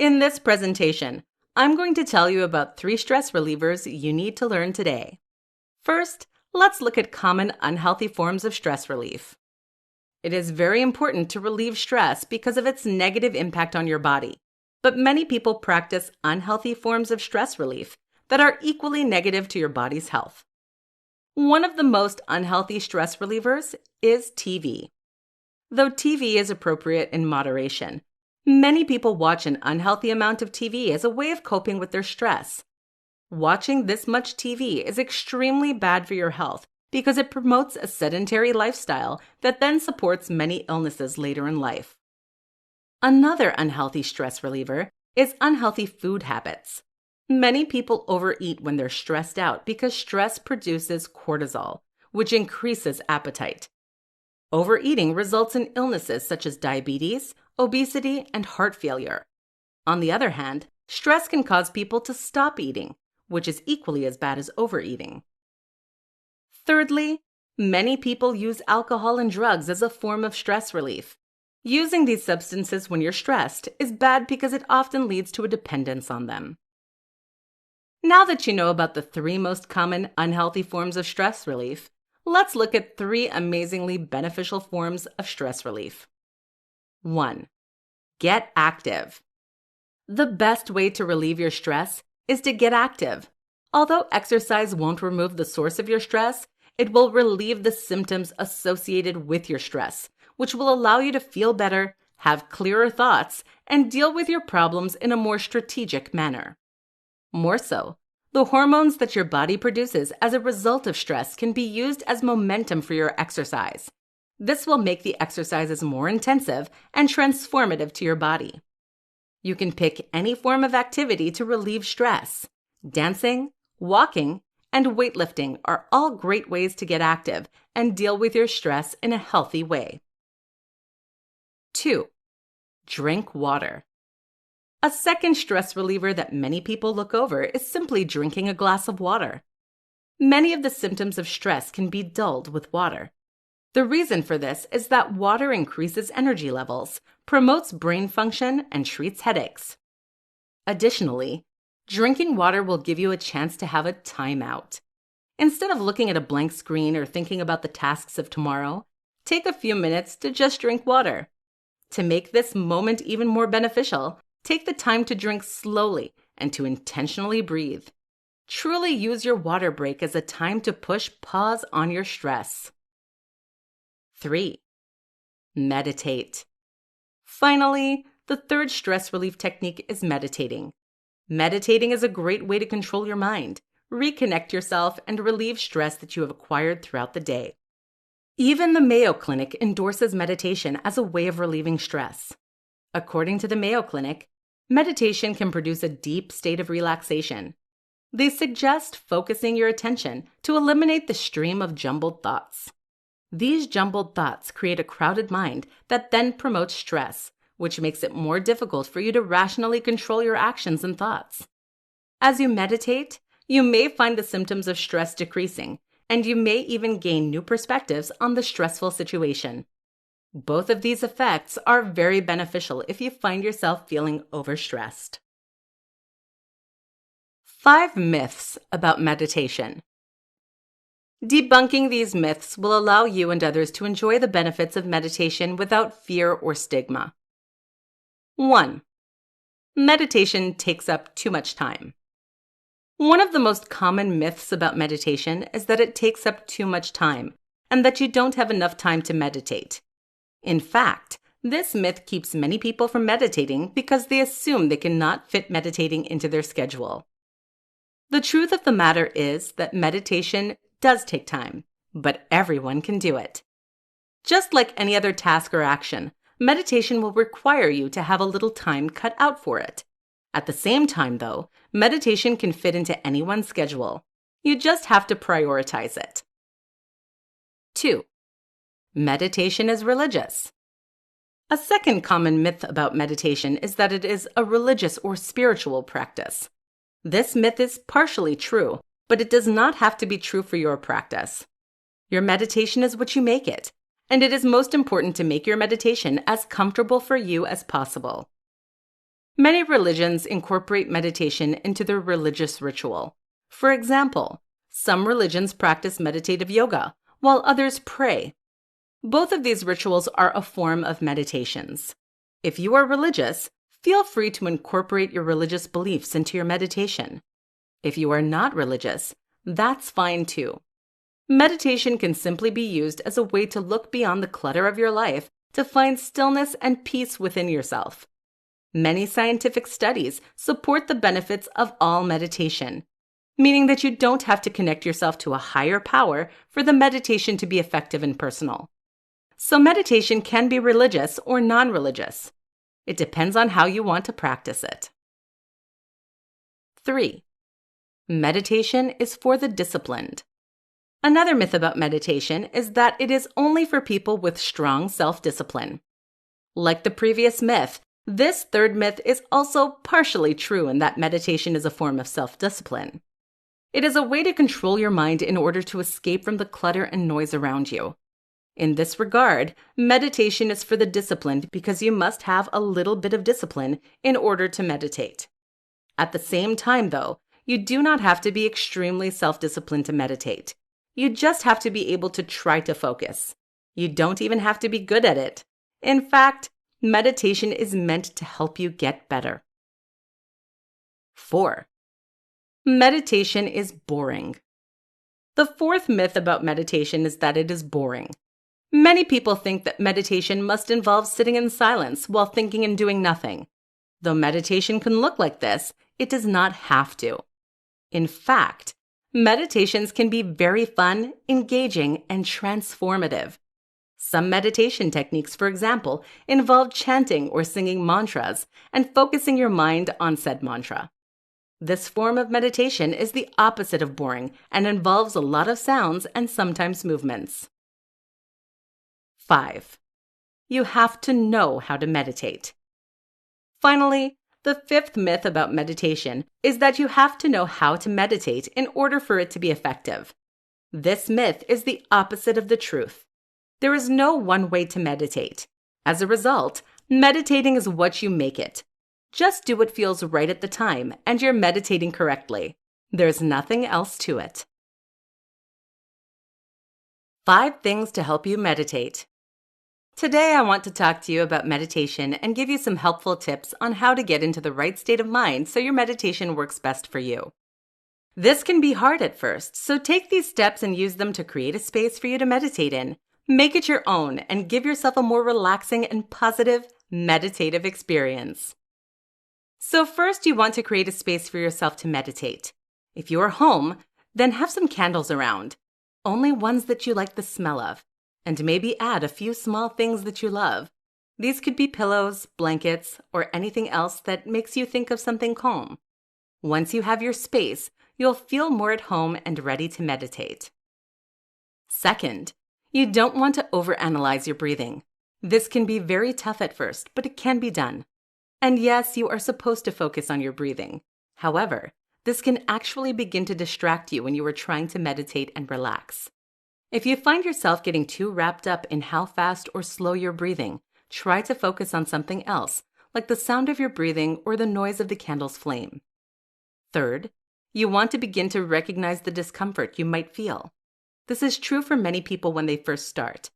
In this presentation, I'm going to tell you about 3 stress relievers you need to learn today. First, let's look at common unhealthy forms of stress relief. It is very important to relieve stress because of its negative impact on your body, but many people practice unhealthy forms of stress relief that are equally negative to your body's health. One of the most unhealthy stress relievers is TV. Though TV is appropriate in moderation, many people watch an unhealthy amount of TV as a way of coping with their stress. Watching this much TV is extremely bad for your health because it promotes a sedentary lifestyle that then supports many illnesses later in life. Another unhealthy stress reliever is unhealthy food habits. Many people overeat when they're stressed out because stress produces cortisol, which increases appetite. Overeating results in illnesses such as diabetes, obesity, and heart failure. On the other hand, stress can cause people to stop eating, which is equally as bad as overeating. Thirdly, many people use alcohol and drugs as a form of stress relief. Using these substances when you're stressed is bad because it often leads to a dependence on them. Now that you know about the 3 most common unhealthy forms of stress relief, let's look at 3 amazingly beneficial forms of stress relief. 1. Get active. The best way to relieve your stress is to get active. Although exercise won't remove the source of your stress, it will relieve the symptoms associated with your stress, which will allow you to feel better, have clearer thoughts, and deal with your problems in a more strategic manner. More so, the hormones that your body produces as a result of stress can be used as momentum for your exercise. This will make the exercises more intensive and transformative to your body. You can pick any form of activity to relieve stress. Dancing, walking, and weightlifting are all great ways to get active and deal with your stress in a healthy way. 2. Drink water. A second stress reliever that many people look over is simply drinking a glass of water. Many of the symptoms of stress can be dulled with water. The reason for this is that water increases energy levels, promotes brain function, and treats headaches. Additionally, drinking water will give you a chance to have a timeout. Instead of looking at a blank screen or thinking about the tasks of tomorrow, take a few minutes to just drink water. To make this moment even more beneficial, take the time to drink slowly and to intentionally breathe. Truly use your water break as a time to push pause on your stress. 3. Meditate. Finally, the third stress relief technique is meditating. Meditating is a great way to control your mind, reconnect yourself, and relieve stress that you have acquired throughout the day. Even the Mayo Clinic endorses meditation as a way of relieving stress. According to the Mayo Clinic, meditation can produce a deep state of relaxation. They suggest focusing your attention to eliminate the stream of jumbled thoughts. These jumbled thoughts create a crowded mind that then promotes stress, which makes it more difficult for you to rationally control your actions and thoughts. As you meditate, you may find the symptoms of stress decreasing, and you may even gain new perspectives on the stressful situation. Both of these effects are very beneficial if you find yourself feeling overstressed. 5 myths about meditation. Debunking these myths will allow you and others to enjoy the benefits of meditation without fear or stigma. 1. Meditation takes up too much time. One of the most common myths about meditation is that it takes up too much time and that you don't have enough time to meditate. In fact, this myth keeps many people from meditating because they assume they cannot fit meditating into their schedule. The truth of the matter is that meditation does take time, but everyone can do it. Just like any other task or action, meditation will require you to have a little time cut out for it. At the same time, though, meditation can fit into anyone's schedule. You just have to prioritize it. 2. Meditation is religious. A second common myth about meditation is that it is a religious or spiritual practice. This myth is partially true, but it does not have to be true for your practice. Your meditation is what you make it, and it is most important to make your meditation as comfortable for you as possible. Many religions incorporate meditation into their religious ritual. For example, some religions practice meditative yoga, while others pray. Both of these rituals are a form of meditations. If you are religious, feel free to incorporate your religious beliefs into your meditation. If you are not religious, that's fine too. Meditation can simply be used as a way to look beyond the clutter of your life to find stillness and peace within yourself. Many scientific studies support the benefits of all meditation, meaning that you don't have to connect yourself to a higher power for the meditation to be effective and personal. So meditation can be religious or non-religious. It depends on how you want to practice it. 3. Meditation is for the disciplined. Another myth about meditation is that it is only for people with strong self-discipline. Like the previous myth, this third myth is also partially true in that meditation is a form of self-discipline. It is a way to control your mind in order to escape from the clutter and noise around you. In this regard, meditation is for the disciplined because you must have a little bit of discipline in order to meditate. At the same time, though, you do not have to be extremely self-disciplined to meditate. You just have to be able to try to focus. You don't even have to be good at it. In fact, meditation is meant to help you get better. 4. Meditation is boring. The fourth myth about meditation is that it is boring. Many people think that meditation must involve sitting in silence while thinking and doing nothing. Though meditation can look like this, it does not have to. In fact, meditations can be very fun, engaging, and transformative. Some meditation techniques, for example, involve chanting or singing mantras and focusing your mind on said mantra. This form of meditation is the opposite of boring and involves a lot of sounds and sometimes movements. 5. You have to know how to meditate. Finally, the fifth myth about meditation is that you have to know how to meditate in order for it to be effective. This myth is the opposite of the truth. There is no one way to meditate. As a result, meditating is what you make it. Just do what feels right at the time, and you're meditating correctly. There's nothing else to it. 5 things to help you meditate. Today, I want to talk to you about meditation and give you some helpful tips on how to get into the right state of mind so your meditation works best for you. This can be hard at first, so take these steps and use them to create a space for you to meditate in. Make it your own and give yourself a more relaxing and positive meditative experience. So first, you want to create a space for yourself to meditate. If you are home, then have some candles around, only ones that you like the smell of, and maybe add a few small things that you love. These could be pillows, blankets, or anything else that makes you think of something calm. Once you have your space, you'll feel more at home and ready to meditate. Second, you don't want to overanalyze your breathing. This can be very tough at first, but it can be done. And yes, you are supposed to focus on your breathing. However, this can actually begin to distract you when you are trying to meditate and relax. If you find yourself getting too wrapped up in how fast or slow you're breathing, try to focus on something else, like the sound of your breathing or the noise of the candle's flame. Third, you want to begin to recognize the discomfort you might feel. This is true for many people when they first start.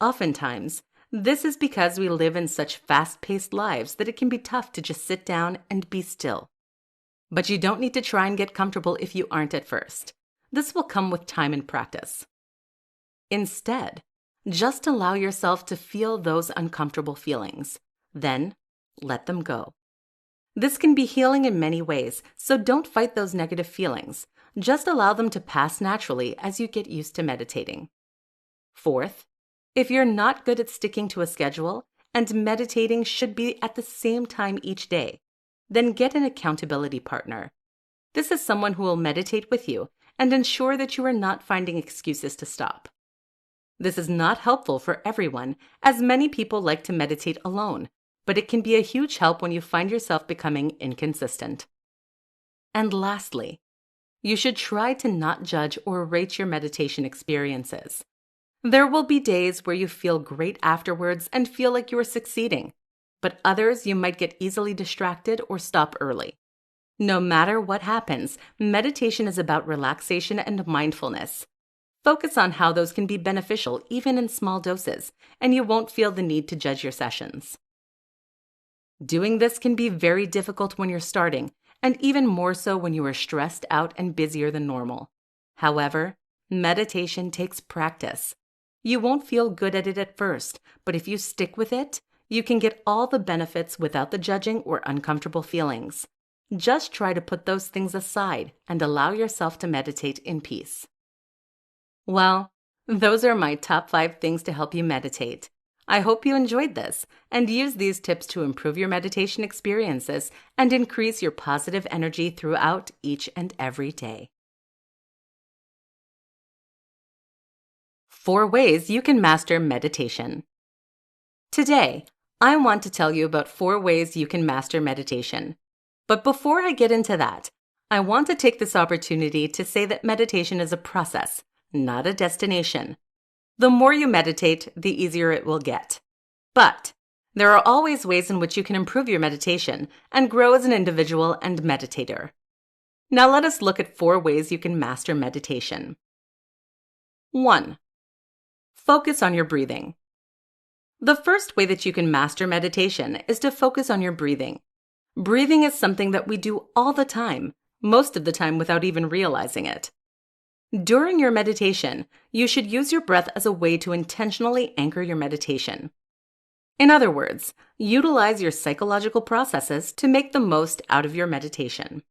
Oftentimes, this is because we live in such fast-paced lives that it can be tough to just sit down and be still. But you don't need to try and get comfortable if you aren't at first. This will come with time and practice. Instead, just allow yourself to feel those uncomfortable feelings. Then, let them go. This can be healing in many ways, so don't fight those negative feelings. Just allow them to pass naturally as you get used to meditating. Fourth, if you're not good at sticking to a schedule and meditating should be at the same time each day, then get an accountability partner. This is someone who will meditate with you and ensure that you are not finding excuses to stop. This is not helpful for everyone, as many people like to meditate alone, but it can be a huge help when you find yourself becoming inconsistent. And lastly, you should try to not judge or rate your meditation experiences. There will be days where you feel great afterwards and feel like you are succeeding. but others you might get easily distracted or stop early. No matter what happens, meditation is about relaxation and mindfulness. Focus on how those can be beneficial even in small doses, and you won't feel the need to judge your sessions. Doing this can be very difficult when you're starting, and even more so when you are stressed out and busier than normal. However, meditation takes practice. You won't feel good at it at first, but if you stick with it, you can get all the benefits without the judging or uncomfortable feelings. Just try to put those things aside and allow yourself to meditate in peace. Well, those are my top 5 things to help you meditate. I hope you enjoyed this and use these tips to improve your meditation experiences and increase your positive energy throughout each and every day. 4 ways you can master meditation. Today, I want to tell you about 4 ways you can master meditation. But before I get into that, I want to take this opportunity to say that meditation is a process, not a destination. The more you meditate, the easier it will get. But there are always ways in which you can improve your meditation and grow as an individual and meditator. Now let us look at 4 ways you can master meditation. 1. Focus on your breathing. The first way that you can master meditation is to focus on your breathing. Breathing is something that we do all the time, most of the time without even realizing it. During your meditation, you should use your breath as a way to intentionally anchor your meditation. In other words, utilize your psychological processes to make the most out of your meditation.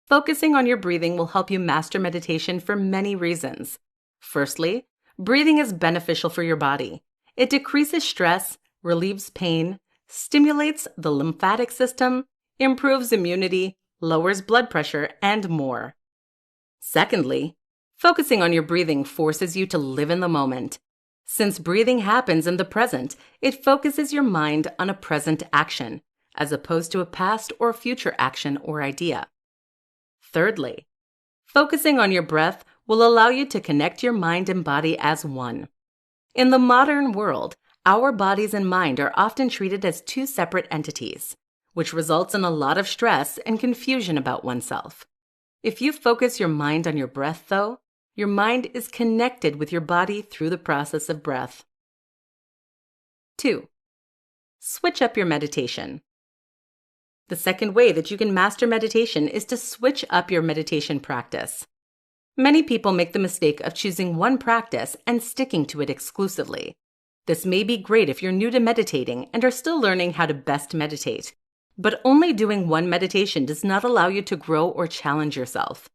Focusing on your breathing will help you master meditation for many reasons. Firstly, breathing is beneficial for your body. It decreases stress, relieves pain, stimulates the lymphatic system, improves immunity, lowers blood pressure, and more. Secondly, focusing on your breathing forces you to live in the moment. Since breathing happens in the present, it focuses your mind on a present action, as opposed to a past or future action or idea. Thirdly, focusing on your breath will allow you to connect your mind and body as one. In the modern world, our bodies and mind are often treated as 2 separate entities, which results in a lot of stress and confusion about oneself. If you focus your mind on your breath, though, your mind is connected with your body through the process of breath. 2. Switch up your meditation. The second way that you can master meditation is to switch up your meditation practice. Many people make the mistake of choosing one practice and sticking to it exclusively. This may be great if you're new to meditating and are still learning how to best meditate, but only doing one meditation does not allow you to grow or challenge yourself.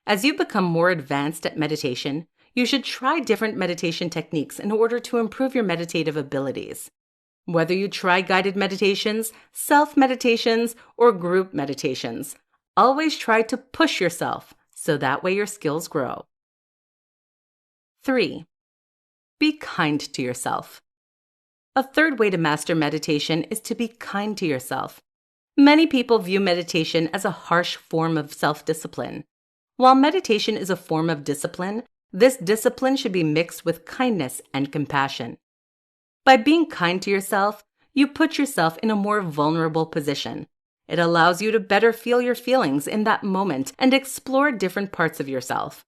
As you become more advanced at meditation, you should try different meditation techniques in order to improve your meditative abilities. Whether you try guided meditations, self-meditations, or group meditations, always try to push yourself so that way your skills grow. 3. Be kind to yourself. A third way to master meditation is to be kind to yourself. Many people view meditation as a harsh form of self-discipline. While meditation is a form of discipline, this discipline should be mixed with kindness and compassion. By being kind to yourself, you put yourself in a more vulnerable position. It allows you to better feel your feelings in that moment and explore different parts of yourself.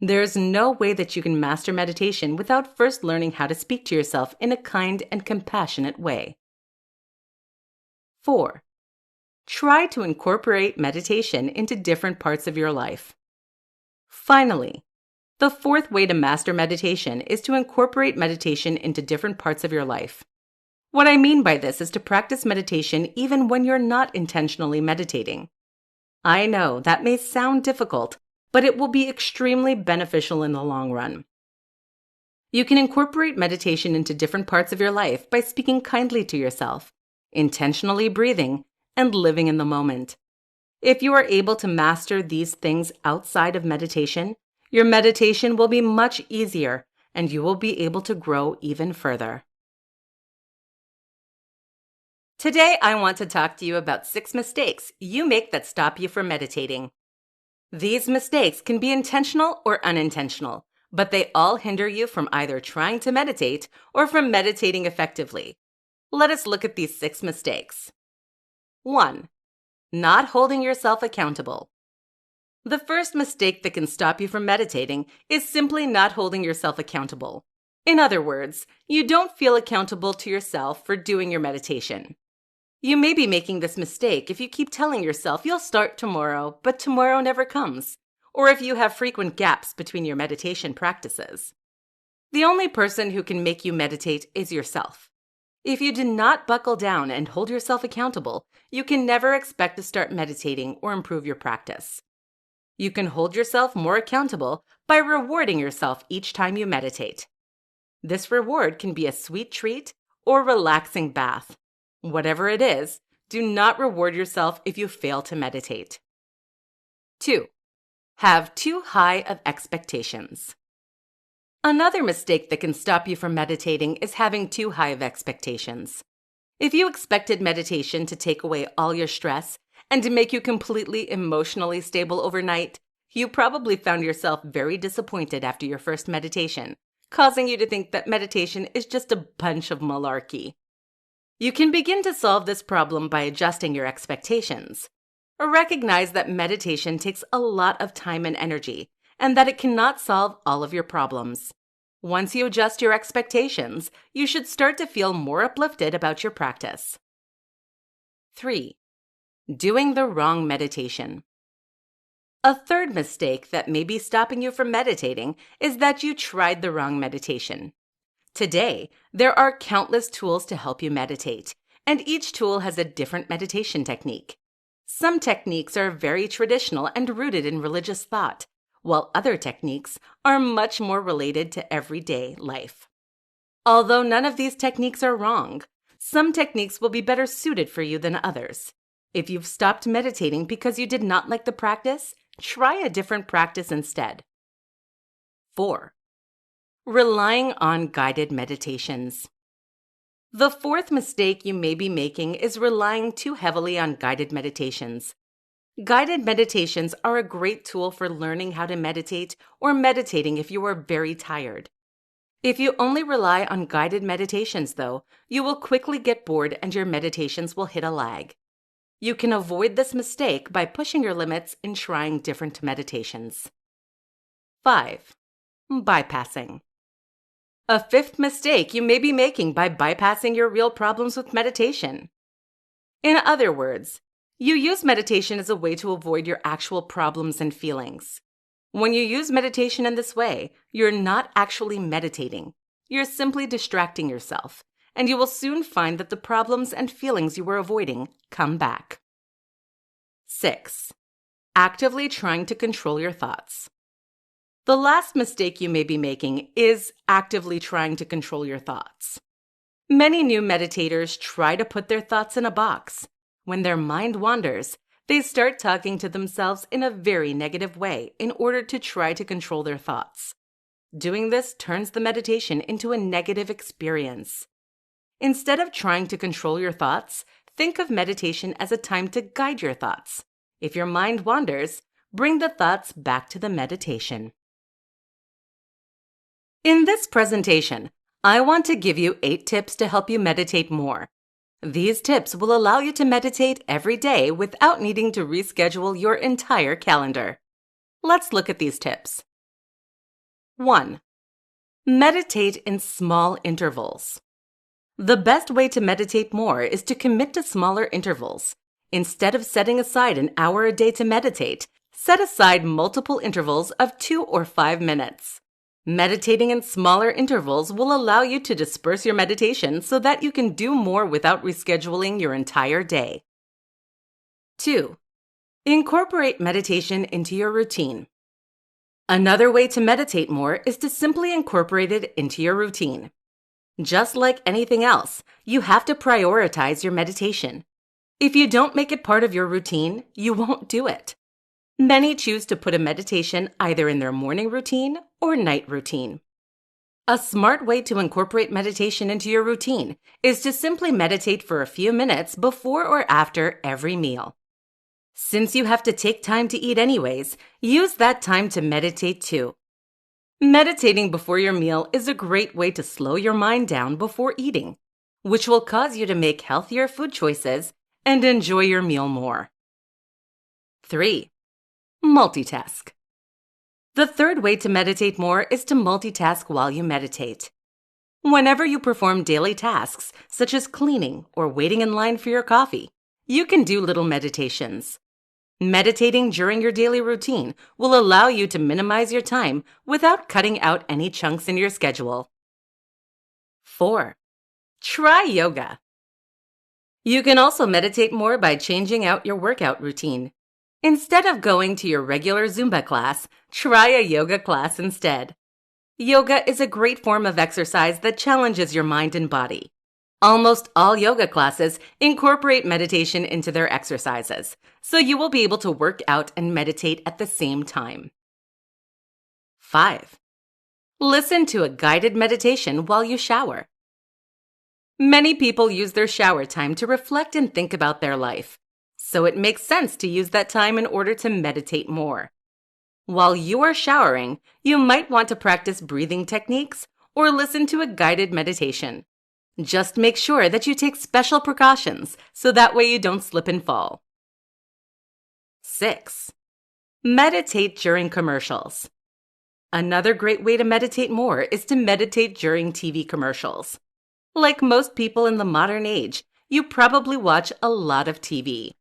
There's no way that you can master meditation without first learning how to speak to yourself in a kind and compassionate way. 4. Try to incorporate meditation into different parts of your life. Finally, the 4th way to master meditation is to incorporate meditation into different parts of your life. What I mean by this is to practice meditation even when you're not intentionally meditating. I know that may sound difficult, but it will be extremely beneficial in the long run. You can incorporate meditation into different parts of your life by speaking kindly to yourself, intentionally breathing, and living in the moment. If you are able to master these things outside of meditation, your meditation will be much easier and you will be able to grow even further. Today, I want to talk to you about 6 mistakes you make that stop you from meditating. These mistakes can be intentional or unintentional, but they all hinder you from either trying to meditate or from meditating effectively. Let us look at these 6 mistakes. 1. Not holding yourself accountable. The first mistake that can stop you from meditating is simply not holding yourself accountable. In other words, you don't feel accountable to yourself for doing your meditation. You may be making this mistake if you keep telling yourself you'll start tomorrow, but tomorrow never comes, or if you have frequent gaps between your meditation practices. The only person who can make you meditate is yourself. If you do not buckle down and hold yourself accountable, you can never expect to start meditating or improve your practice. You can hold yourself more accountable by rewarding yourself each time you meditate. This reward can be a sweet treat or relaxing bath. Whatever it is, do not reward yourself if you fail to meditate. 2. Have too high of expectations. Another mistake that can stop you from meditating is having too high of expectations. If you expected meditation to take away all your stress and to make you completely emotionally stable overnight, you probably found yourself very disappointed after your first meditation, causing you to think that meditation is just a bunch of malarkey. You can begin to solve this problem by adjusting your expectations. Recognize that meditation takes a lot of time and energy, and that it cannot solve all of your problems. Once you adjust your expectations, you should start to feel more uplifted about your practice. 3. Doing the wrong meditation. A third mistake that may be stopping you from meditating is that you tried the wrong meditation. Today, there are countless tools to help you meditate, and each tool has a different meditation technique. Some techniques are very traditional and rooted in religious thought, while other techniques are much more related to everyday life. Although none of these techniques are wrong, some techniques will be better suited for you than others. If you've stopped meditating because you did not like the practice, try a different practice instead. 4. Relying on guided meditations. The fourth mistake you may be making is relying too heavily on guided meditations. Guided meditations are a great tool for learning how to meditate or meditating if you are very tired. If you only rely on guided meditations, though, you will quickly get bored and your meditations will hit a lag. You can avoid this mistake by pushing your limits and trying different meditations. 5. Bypassing. A fifth mistake you may be making by bypassing your real problems with meditation. In other words, you use meditation as a way to avoid your actual problems and feelings. When you use meditation in this way, you're not actually meditating. You're simply distracting yourself, and you will soon find that the problems and feelings you were avoiding come back. 6. Actively trying to control your thoughts. The last mistake you may be making is actively trying to control your thoughts. Many new meditators try to put their thoughts in a box. When their mind wanders, they start talking to themselves in a very negative way in order to try to control their thoughts. Doing this turns the meditation into a negative experience. Instead of trying to control your thoughts, think of meditation as a time to guide your thoughts. If your mind wanders, bring the thoughts back to the meditation. In this presentation, I want to give you 8 tips to help you meditate more. These tips will allow you to meditate every day without needing to reschedule your entire calendar. Let's look at these tips. 1. Meditate in small intervals. The best way to meditate more is to commit to smaller intervals. Instead of setting aside an hour a day to meditate, set aside multiple intervals of 2 or 5 minutes. Meditating in smaller intervals will allow you to disperse your meditation so that you can do more without rescheduling your entire day. 2. Incorporate meditation into your routine. Another way to meditate more is to simply incorporate it into your routine. Just like anything else, you have to prioritize your meditation. If you don't make it part of your routine, you won't do it. Many choose to put a meditation either in their morning routine or night routine. A smart way to incorporate meditation into your routine is to simply meditate for a few minutes before or after every meal. Since you have to take time to eat anyways, use that time to meditate too. Meditating before your meal is a great way to slow your mind down before eating. which will cause you to make healthier food choices and enjoy your meal more. 3. Multitask. The third way to meditate more is to multitask while you meditate. Whenever you perform daily tasks, such as cleaning or waiting in line for your coffee, you can do little meditations. Meditating during your daily routine will allow you to minimize your time without cutting out any chunks in your schedule. 4. Try yoga. You can also meditate more by changing out your workout routine. Instead of going to your regular Zumba class, try a yoga class instead. Yoga is a great form of exercise that challenges your mind and body. Almost all yoga classes incorporate meditation into their exercises, so you will be able to work out and meditate at the same time. 5. Listen to a guided meditation while you shower. Many people use their shower time to reflect and think about their life, so it makes sense to use that time in order to meditate more. While you are showering, you might want to practice breathing techniques or listen to a guided meditation. Just make sure that you take special precautions so that way you don't slip and fall. 6. Meditate during commercials. Another great way to meditate more is to meditate during TV commercials. Like most people in the modern age, you probably watch a lot of TV.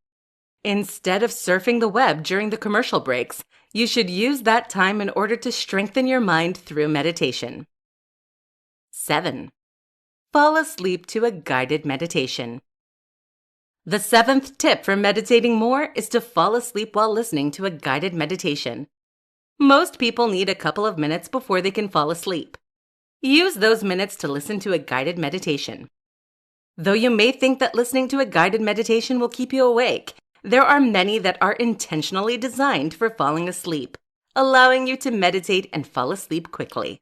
Instead of surfing the web during the commercial breaks, you should use that time in order to strengthen your mind through meditation. 7. Fall asleep to a guided meditation. The 7th tip for meditating more is to fall asleep while listening to a guided meditation. Most people need a couple of minutes before they can fall asleep. Use those minutes to listen to a guided meditation. Though you may think that listening to a guided meditation will keep you awake, there are many that are intentionally designed for falling asleep, allowing you to meditate and fall asleep quickly.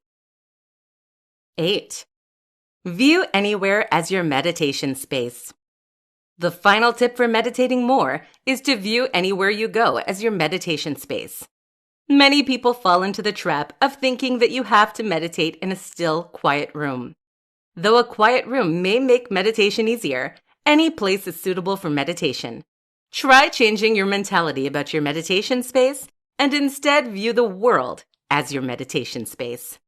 8. View anywhere as your meditation space. The final tip for meditating more is to view anywhere you go as your meditation space. Many people fall into the trap of thinking that you have to meditate in a still, quiet room. Though a quiet room may make meditation easier, any place is suitable for meditation. Try changing your mentality about your meditation space and instead view the world as your meditation space.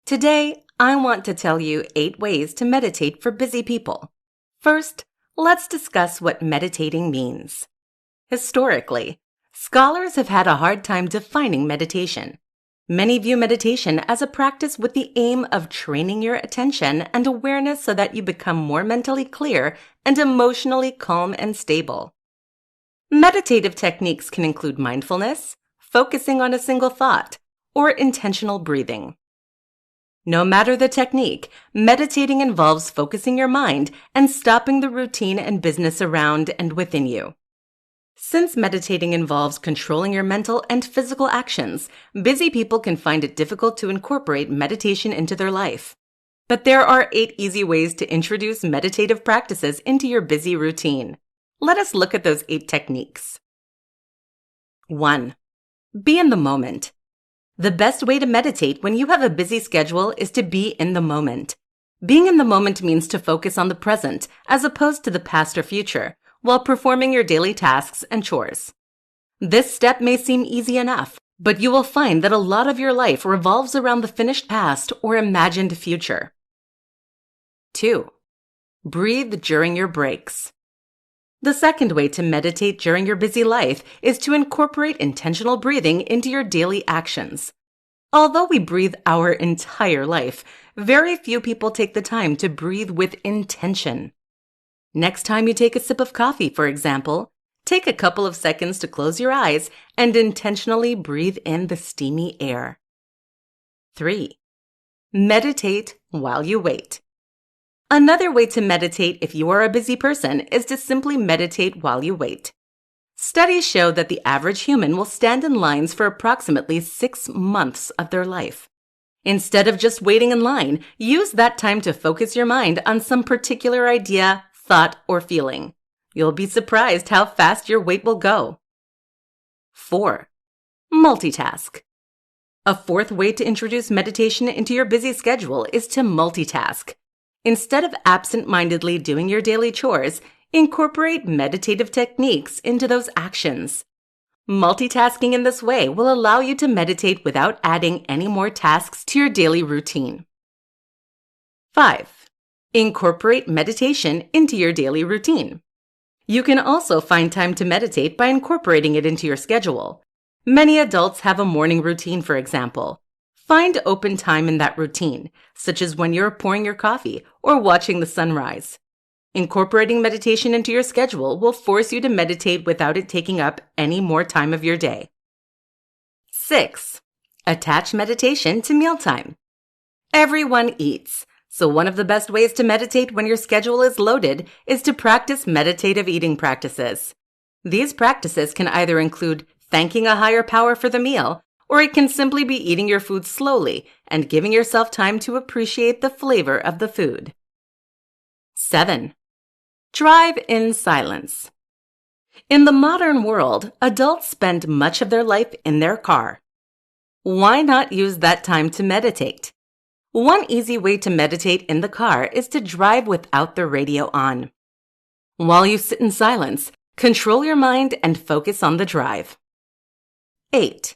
Today, I want to tell you 8 ways to meditate for busy people. First, let's discuss what meditating means. Historically, scholars have had a hard time defining meditation. Many view meditation as a practice with the aim of training your attention and awareness so that you become more mentally clear and emotionally calm and stable. Meditative techniques can include mindfulness, focusing on a single thought, or intentional breathing. No matter the technique, meditating involves focusing your mind and stopping the routine and business around and within you. Since meditating involves controlling your mental and physical actions, busy people can find it difficult to incorporate meditation into their life. But there are 8 easy ways to introduce meditative practices into your busy routine. Let us look at those 8 techniques. 1. Be in the moment. The best way to meditate when you have a busy schedule is to be in the moment. Being in the moment means to focus on the present as opposed to the past or future, while performing your daily tasks and chores. This step may seem easy enough, but you will find that a lot of your life revolves around the finished past or imagined future. 2. Breathe during your breaks. The second way to meditate during your busy life is to incorporate intentional breathing into your daily actions. Although we breathe our entire life, very few people take the time to breathe with intention. Next time you take a sip of coffee, for example, take a couple of seconds to close your eyes and intentionally breathe in the steamy air. 3. Meditate while you wait. Another way to meditate if you are a busy person is to simply meditate while you wait. Studies show that the average human will stand in lines for approximately 6 months of their life. Instead of just waiting in line, use that time to focus your mind on some particular idea, thought, or feeling. You'll be surprised how fast your wait will go. 4. Multitask. A 4th way to introduce meditation into your busy schedule is to multitask. Instead of absent-mindedly doing your daily chores, incorporate meditative techniques into those actions. Multitasking in this way will allow you to meditate without adding any more tasks to your daily routine. 5. Incorporate meditation into your daily routine. You can also find time to meditate by incorporating it into your schedule. Many adults have a morning routine, for example. Find open time in that routine, such as when you're pouring your coffee or watching the sunrise. Incorporating meditation into your schedule will force you to meditate without it taking up any more time of your day. 6. Attach meditation to mealtime. Everyone eats, so one of the best ways to meditate when your schedule is loaded is to practice meditative eating practices. These practices can either include thanking a higher power for the meal, or it can simply be eating your food slowly and giving yourself time to appreciate the flavor of the food. 7. Drive in silence. In the modern world, adults spend much of their life in their car. Why not use that time to meditate? One easy way to meditate in the car is to drive without the radio on. While you sit in silence, control your mind and focus on the drive. 8.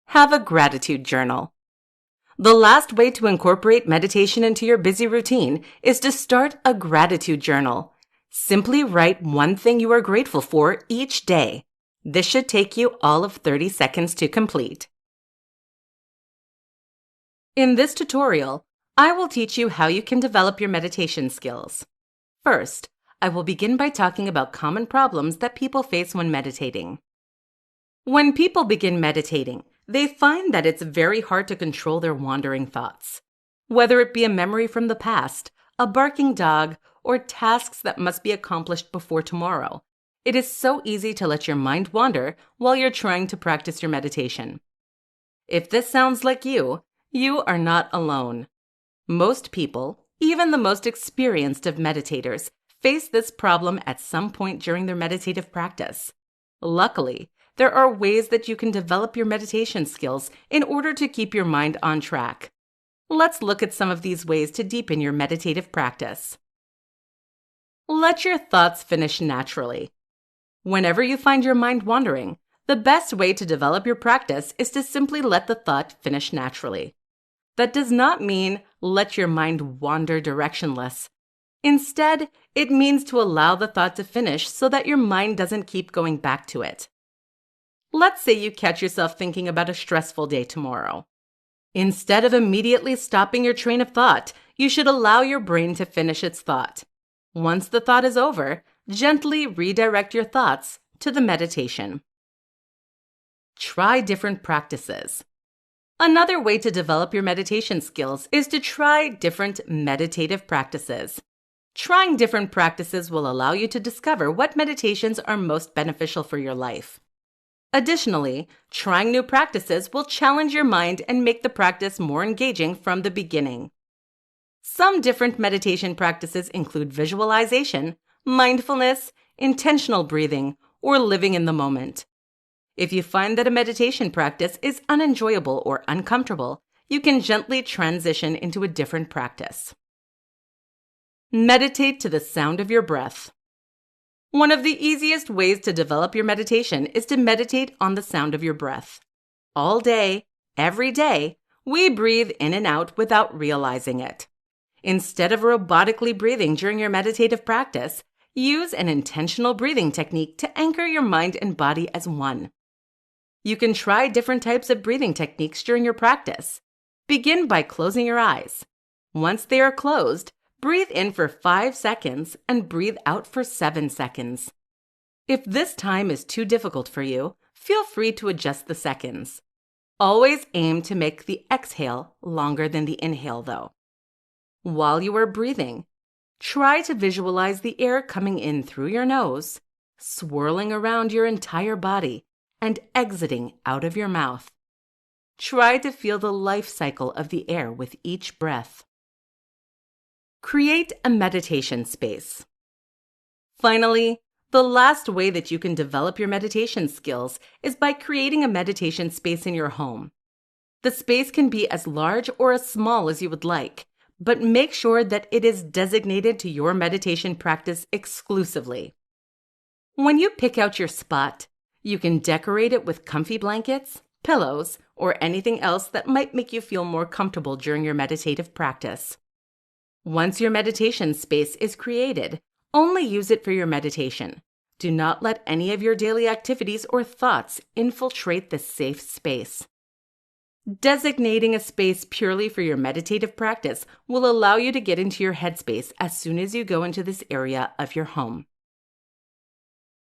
Have a gratitude journal. The last way to incorporate meditation into your busy routine is to start a gratitude journal. Simply write one thing you are grateful for each day. This should take you all of 30 seconds to complete. In this tutorial, I will teach you how you can develop your meditation skills. First, I will begin by talking about common problems that people face when meditating. When people begin meditating, they find that it's very hard to control their wandering thoughts. Whether it be a memory from the past, a barking dog, or tasks that must be accomplished before tomorrow, it is so easy to let your mind wander while you're trying to practice your meditation. If this sounds like you are not alone. Most people, even the most experienced of meditators, face this problem at some point during their meditative practice. Luckily, there are ways that you can develop your meditation skills in order to keep your mind on track. Let's look at some of these ways to deepen your meditative practice. Let your thoughts finish naturally. Whenever you find your mind wandering, the best way to develop your practice is to simply let the thought finish naturally. That does not mean let your mind wander directionless. Instead, it means to allow the thought to finish so that your mind doesn't keep going back to it. Let's say you catch yourself thinking about a stressful day tomorrow. Instead of immediately stopping your train of thought, you should allow your brain to finish its thought. Once the thought is over, gently redirect your thoughts to the meditation. Try different practices. Another way to develop your meditation skills is to try different meditative practices. Trying different practices will allow you to discover what meditations are most beneficial for your life. Additionally, trying new practices will challenge your mind and make the practice more engaging from the beginning. Some different meditation practices include visualization, mindfulness, intentional breathing, or living in the moment. If you find that a meditation practice is unenjoyable or uncomfortable, you can gently transition into a different practice. Meditate to the sound of your breath. One of the easiest ways to develop your meditation is to meditate on the sound of your breath. All day, every day, we breathe in and out without realizing it. Instead of robotically breathing during your meditative practice, use an intentional breathing technique to anchor your mind and body as one. You can try different types of breathing techniques during your practice. Begin by closing your eyes. Once they are closed, breathe in for 5 seconds and breathe out for 7 seconds. If this time is too difficult for you, feel free to adjust the seconds. Always aim to make the exhale longer than the inhale, though. While you are breathing, try to visualize the air coming in through your nose, swirling around your entire body, and exiting out of your mouth. Try to feel the life cycle of the air with each breath. Create a meditation space. Finally, the last way that you can develop your meditation skills is by creating a meditation space in your home. The space can be as large or as small as you would like, but make sure that it is designated to your meditation practice exclusively. When you pick out your spot, you can decorate it with comfy blankets, pillows, or anything else that might make you feel more comfortable during your meditative practice. Once your meditation space is created, only use it for your meditation. Do not let any of your daily activities or thoughts infiltrate this safe space. Designating a space purely for your meditative practice will allow you to get into your headspace as soon as you go into this area of your home.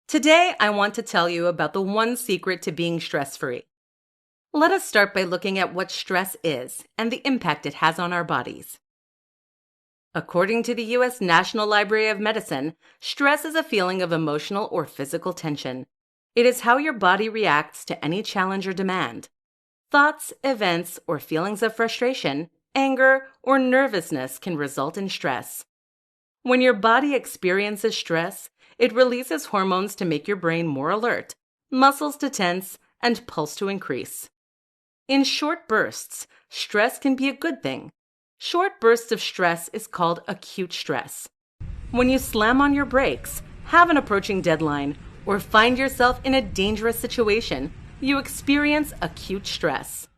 Today, I want to tell you about the one secret to being stress-free. Let us start by looking at what stress is and the impact it has on our bodies. According to the U.S. National Library of Medicine, stress is a feeling of emotional or physical tension. It is how your body reacts to any challenge or demand. Thoughts, events, or feelings of frustration, anger, or nervousness can result in stress. When your body experiences stress, it releases hormones to make your brain more alert, muscles to tense, and pulse to increase. In short bursts, stress can be a good thing. Short bursts of stress is called acute stress. When you slam on your brakes, have an approaching deadline, or find yourself in a dangerous situation, you experience acute stress.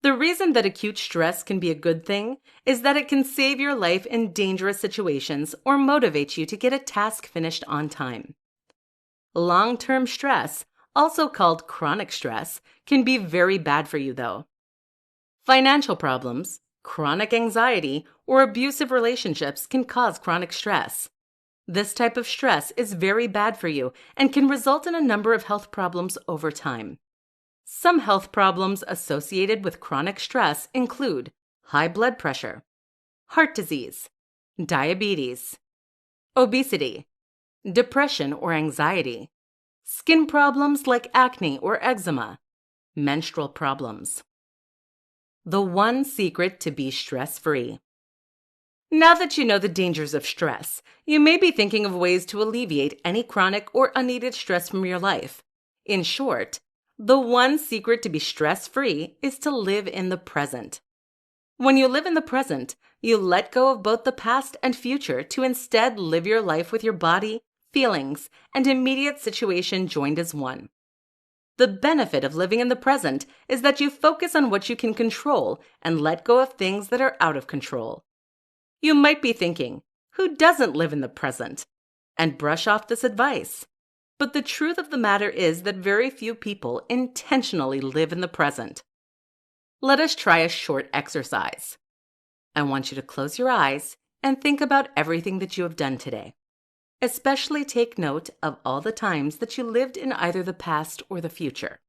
The reason that acute stress can be a good thing is that it can save your life in dangerous situations or motivate you to get a task finished on time. Long-term stress, also called chronic stress, can be very bad for you though. Financial problems, chronic anxiety, or abusive relationships can cause chronic stress. This type of stress is very bad for you and can result in a number of health problems over time. Some health problems associated with chronic stress include high blood pressure, heart disease, diabetes, obesity, depression or anxiety, skin problems like acne or eczema, menstrual problems. The one secret to be stress-free. Now that you know the dangers of stress, you may be thinking of ways to alleviate any chronic or unneeded stress from your life. In short, the one secret to be stress-free is to live in the present. When you live in the present, you let go of both the past and future to instead live your life with your body, feelings, and immediate situation joined as one. The benefit of living in the present is that you focus on what you can control and let go of things that are out of control. You might be thinking, who doesn't live in the present? And brush off this advice. But the truth of the matter is that very few people intentionally live in the present. Let us try a short exercise. I want you to close your eyes and think about everything that you have done today. Especially take note of all the times that you lived in either the past or the future.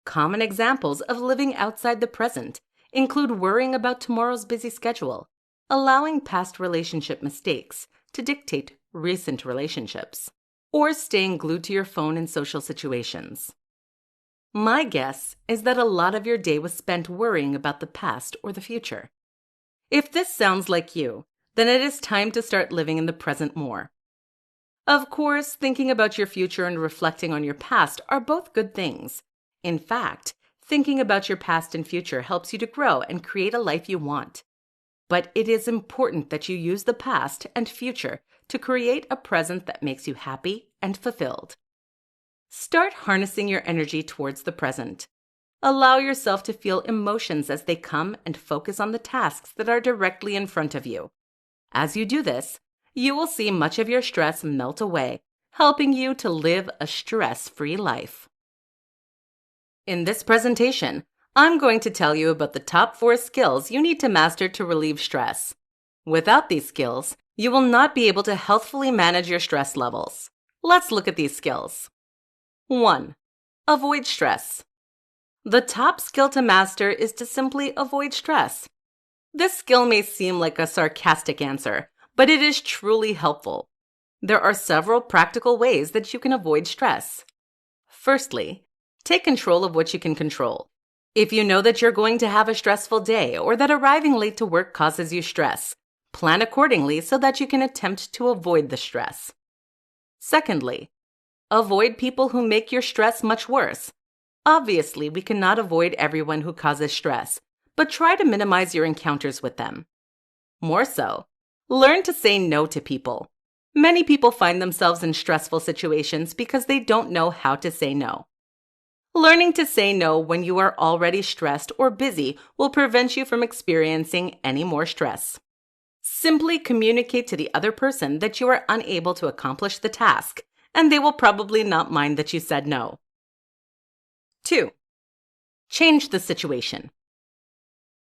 Common examples of living outside the present include worrying about tomorrow's busy schedule, allowing past relationship mistakes to dictate recent relationships, or staying glued to your phone in social situations. My guess is that a lot of your day was spent worrying about the past or the future. If this sounds like you, then it is time to start living in the present more. Of course, thinking about your future and reflecting on your past are both good things. In fact, thinking about your past and future helps you to grow and create a life you want. But it is important that you use the past and future to create a present that makes you happy and fulfilled. Start harnessing your energy towards the present. Allow yourself to feel emotions as they come and focus on the tasks that are directly in front of you. As you do this, you will see much of your stress melt away, helping you to live a stress-free life. In this presentation, I'm going to tell you about the top 4 skills you need to master to relieve stress. Without these skills, you will not be able to healthfully manage your stress levels. Let's look at these skills. 1. Avoid stress. The top skill to master is to simply avoid stress. This skill may seem like a sarcastic answer, but it is truly helpful. There are several practical ways that you can avoid stress. Firstly, take control of what you can control. If you know that you're going to have a stressful day or that arriving late to work causes you stress, plan accordingly so that you can attempt to avoid the stress. Secondly, avoid people who make your stress much worse. Obviously, we cannot avoid everyone who causes stress, but try to minimize your encounters with them. More so, learn to say no to people. Many people find themselves in stressful situations because they don't know how to say no. Learning to say no when you are already stressed or busy will prevent you from experiencing any more stress. Simply communicate to the other person that you are unable to accomplish the task, and they will probably not mind that you said no. 2. Change the situation.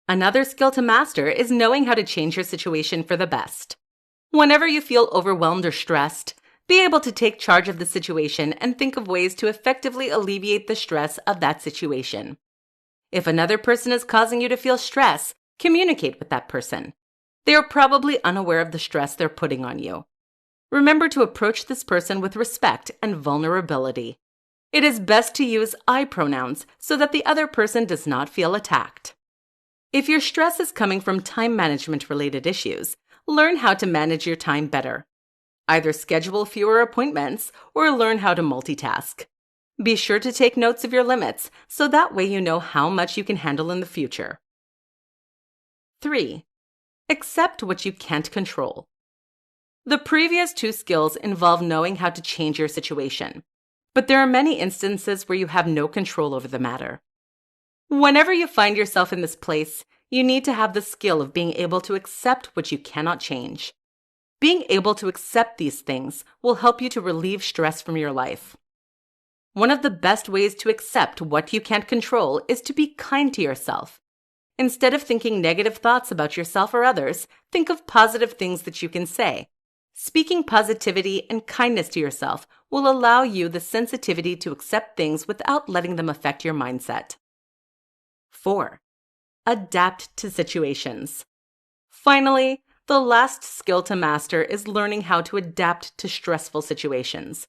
Another skill to master is knowing how to change your situation for the best. Whenever you feel overwhelmed or stressed, be able to take charge of the situation and think of ways to effectively alleviate the stress of that situation. If another person is causing you to feel stress, communicate with that person. They are probably unaware of the stress they're putting on you. Remember to approach this person with respect and vulnerability. It is best to use I pronouns so that the other person does not feel attacked. If your stress is coming from time management related issues, learn how to manage your time better. Either schedule fewer appointments or learn how to multitask. Be sure to take notes of your limits so that way you know how much you can handle in the future. 3. Accept what you can't control. The previous 2 skills involve knowing how to change your situation, but there are many instances where you have no control over the matter. Whenever you find yourself in this place, you need to have the skill of being able to accept what you cannot change. Being able to accept these things will help you to relieve stress from your life. One of the best ways to accept what you can't control is to be kind to yourself. Instead of thinking negative thoughts about yourself or others, think of positive things that you can say. Speaking positivity and kindness to yourself will allow you the sensitivity to accept things without letting them affect your mindset. 4. Adapt to situations. Finally, the last skill to master is learning how to adapt to stressful situations.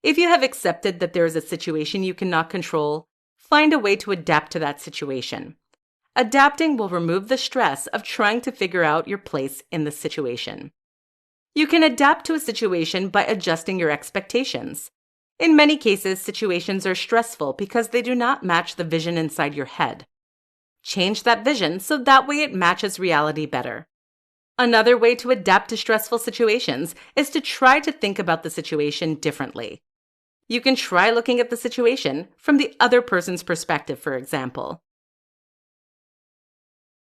If you have accepted that there is a situation you cannot control, find a way to adapt to that situation. Adapting will remove the stress of trying to figure out your place in the situation. You can adapt to a situation by adjusting your expectations. In many cases, situations are stressful because they do not match the vision inside your head. Change that vision so that way it matches reality better. Another way to adapt to stressful situations is to try to think about the situation differently. You can try looking at the situation from the other person's perspective, for example.